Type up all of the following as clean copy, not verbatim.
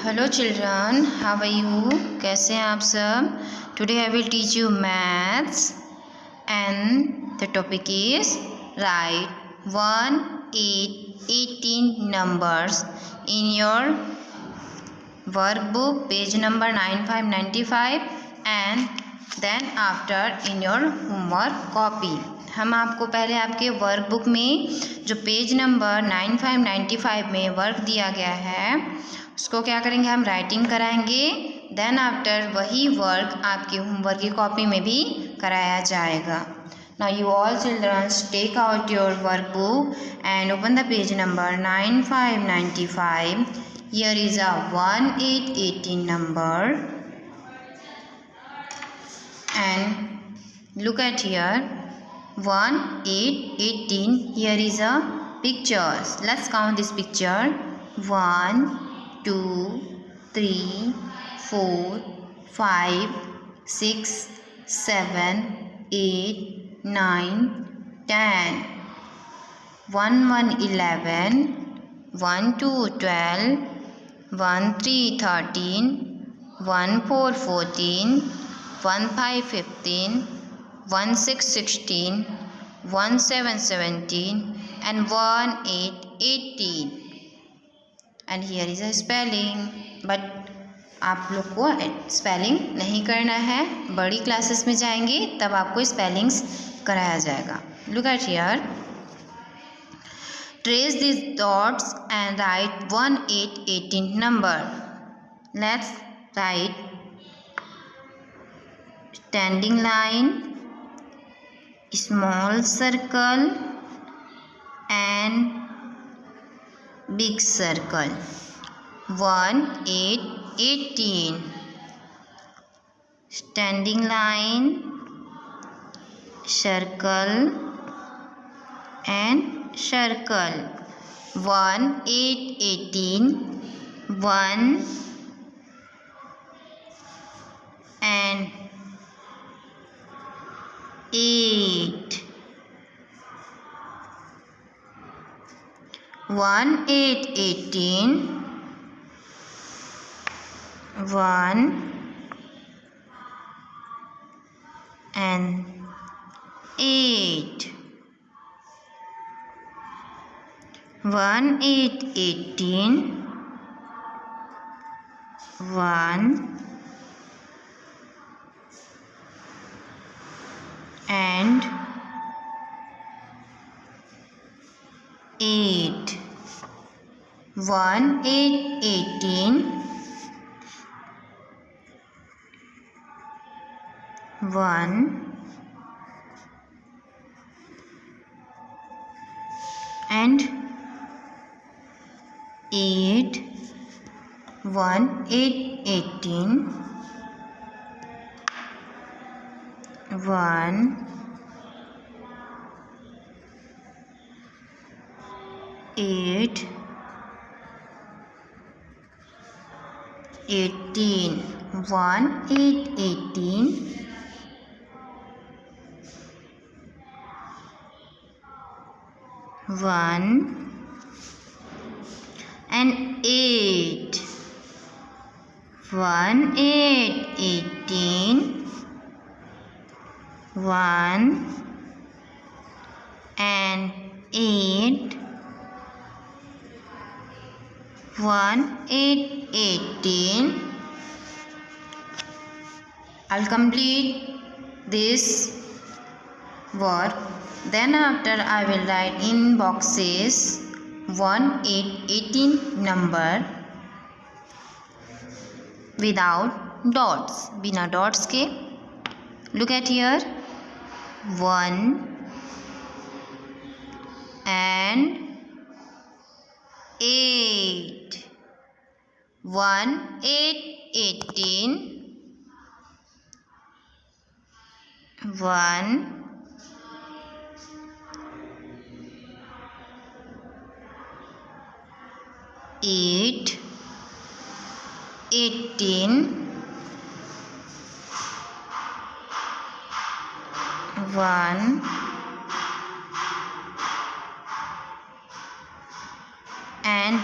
Hello children, how are you? कैसे हैं आप सब? Today I will teach you maths and the topic is write 1, 8, 18 numbers in your workbook page number 9595 and then after in your homework copy. हम आपको पहले आपके workbook में जो पेज नंबर 9595 में वर्क दिया गया है उसको क्या करेंगे, हम राइटिंग कराएंगे। देन आफ्टर वही वर्क आपके होमवर्क की कॉपी में भी कराया जाएगा। Now you all childrens take out your workbook and open the page number 9595. Here is a 1, 8, 18 number and look at here 1, 8, 18. Here is a pictures. Let's count this picture. 1, 2, 3, 4, 5, 6, 7, 8, 9, 10. 1, 1, 11. 1, 2, 12. 1, 3, 13. 1, 4, 14. 1, 5, 15. 1, 6, 16. 1, 7, 17. And 1, 8, 18. And here is a spelling, but आप लोग को spelling नहीं करना है, बड़ी classes में जाएंगे तब आपको स्पेलिंग्स कराया जाएगा। Look at here, trace this dots and write 1, 8, 18 number. Let's write standing line, small circle and big circle. 1, 8, 18. Standing line, circle and circle. 1, 8, 18. 1 and 8. 1, 8, 18. 1 and 8. 1, 8, 18. 1 and 8. 1, 8, 18. 1 and 8. 1, 8, 18. 1 8 18. 1, 8, 18. 1 and 8. 1, 8, 18. 1 and 8. 1, 8, 18. I'll complete this work. Then after I will write in boxes 1, 8, 18 number without dots, बिना dots के. Look at here 1 and 8. 1, 8, 18. 1 8 18. 1 and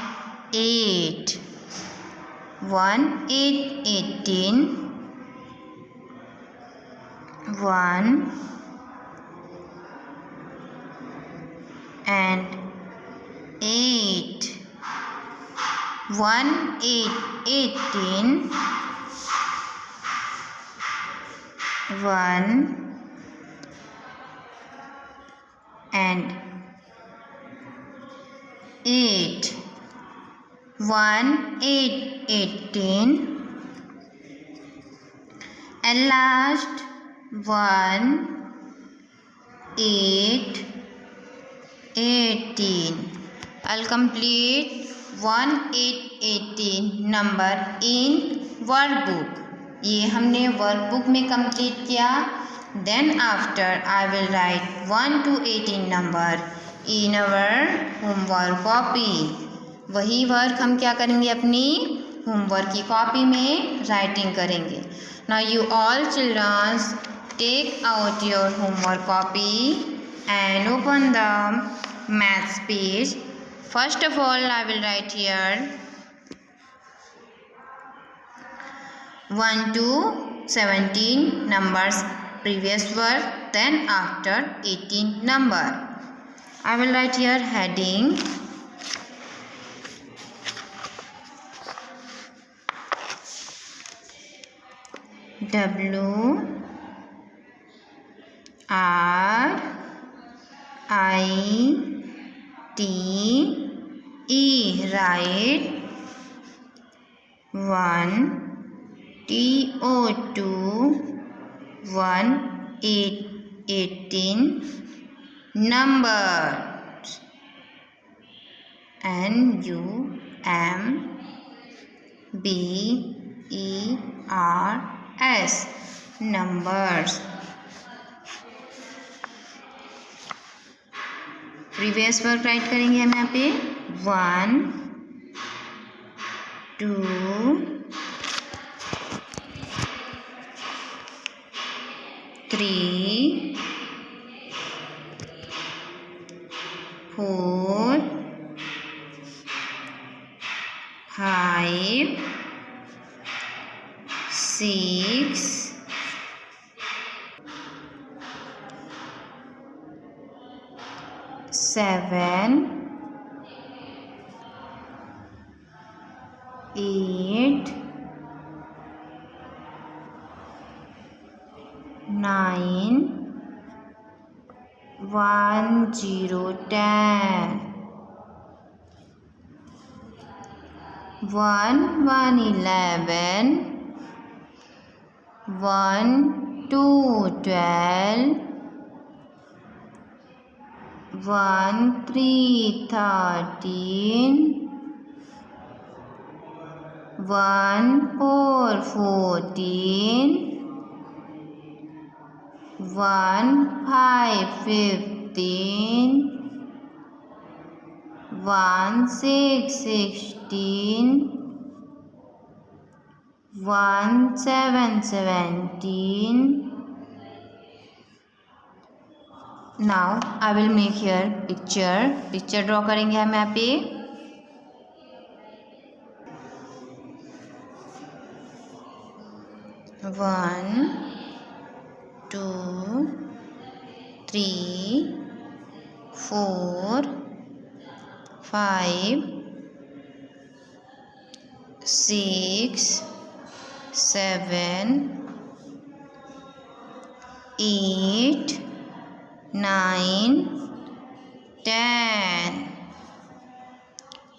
8. 1 8 18, 1 and 8, 1 8 18, 1 and 8, 1 8 18, and last 1 8 18. I'll complete 1 8 18 number in workbook. ये हमने workbook में complete किया. Then after I will write 1 to 18 number in our homework copy. वही work हम क्या करेंगे, अपनी होमवर्क की कॉपी में राइटिंग करेंगे. Now you all children take out your homework copy and open the maths page. First of all I will write here 1 to 17 numbers previous word, then after 18 number. I will write here heading W R I T E, write 1 T O 2 1 8 18 numbers N U M B E R S, numbers. Previous work right करेंगे हम यहाँ पे 1 2 3 4 5 6 7 8 9 1 0 10 1 1 11 1 2 12 1 3 13 1 4 14 1 5 15 1 6 16 1 7 17. Now I will make here picture draw करेंगे हम यहाँ पे. One, 2, 3, 4, 5, 6, 7, 8, 9, 10.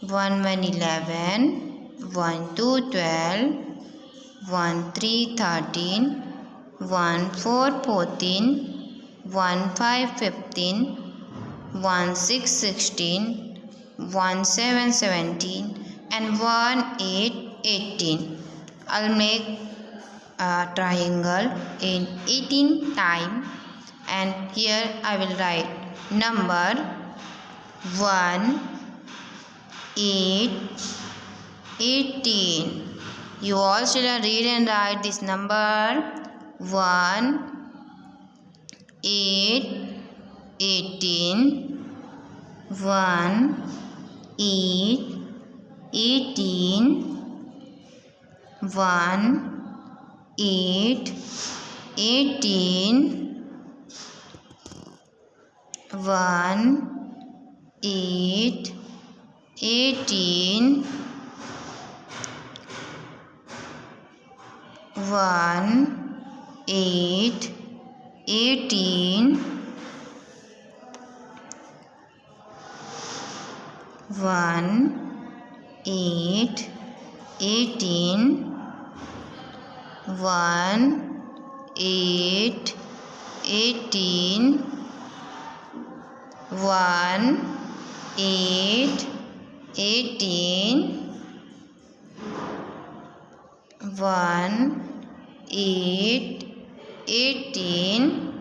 1 1 11, 1 2 12, 1 3 13, 1 4 14, 1 5 15, 1 6 16, 1 7 17, and 1 8 18. I'll make a triangle in 18 time, and here I will write number 1 8 18. You all should read and write this number 1 8 18, 1 8 18, 1 8 18 1 8 18 1 8 18 1 8 18 1 8 18 1 8 18 1 8 18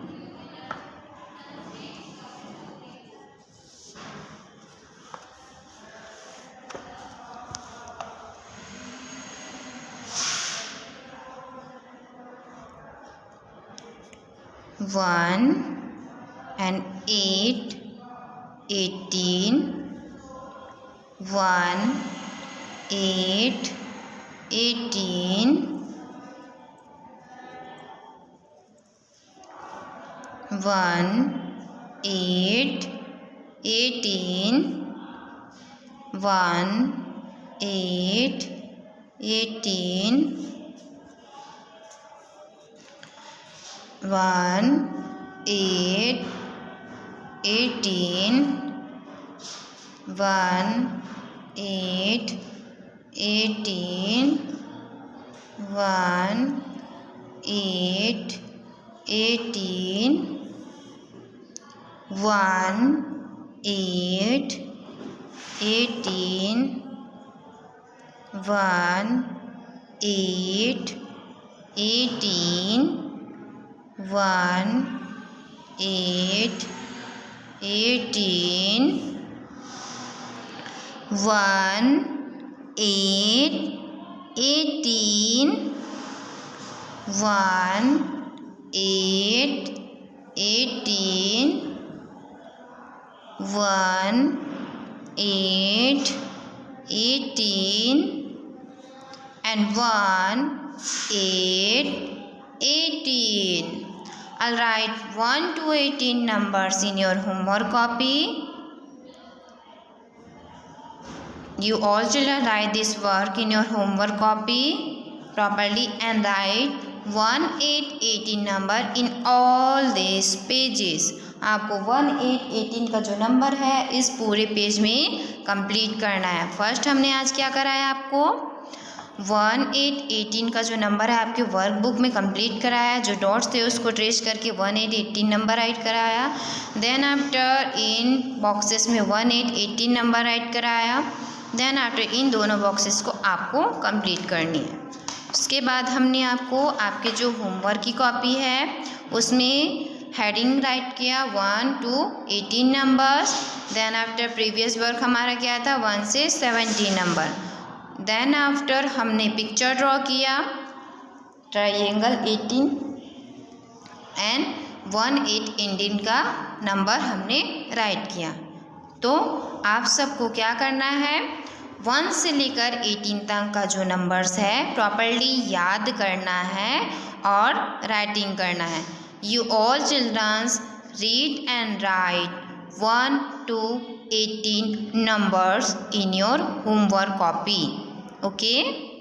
1 and 8 18 1 8 18 1 8 18 1 8 18 1 8 18 1 8 18 1 8 18 1 8 18 1 8 18 1 8 18 1 8 18 1 8 18 1 8 18 and 1 8 18. I'll write 1 to 18 numbers in your homework copy. You all children write this work in your homework copy properly and write 1 8 18 number in all these pages. आपको 1 8 18 का जो number है इस पूरे page में complete करना है. First हमने आज क्या कराया आपको 1 8 18 का जो नंबर है आपके वर्कबुक में कंप्लीट कराया. जो डॉट्स थे उसको ट्रेस करके 1 8 18 नंबर राइट कराया. देन आफ्टर इन बॉक्सेस में 1 8 18 नंबर राइट कराया. देन आफ्टर इन दोनों बॉक्सेस को आपको कंप्लीट करनी है. उसके बाद हमने आपको आपके जो होमवर्क की कॉपी है उसमें हेडिंग राइट किया 1 to 18 numbers. Then after previous work हमारा क्या था 1 से 17 नंबर. देन आफ्टर हमने पिक्चर ड्रॉ किया ट्रायंगल 18 एंड 1 8 18 का नंबर हमने राइट किया. तो आप सबको क्या करना है 1 से लेकर 18 तक का जो नंबर्स है प्रॉपर्ली याद करना है और राइटिंग करना है. You all childrens read and write 1 to 18 numbers in your homework copy. Okay.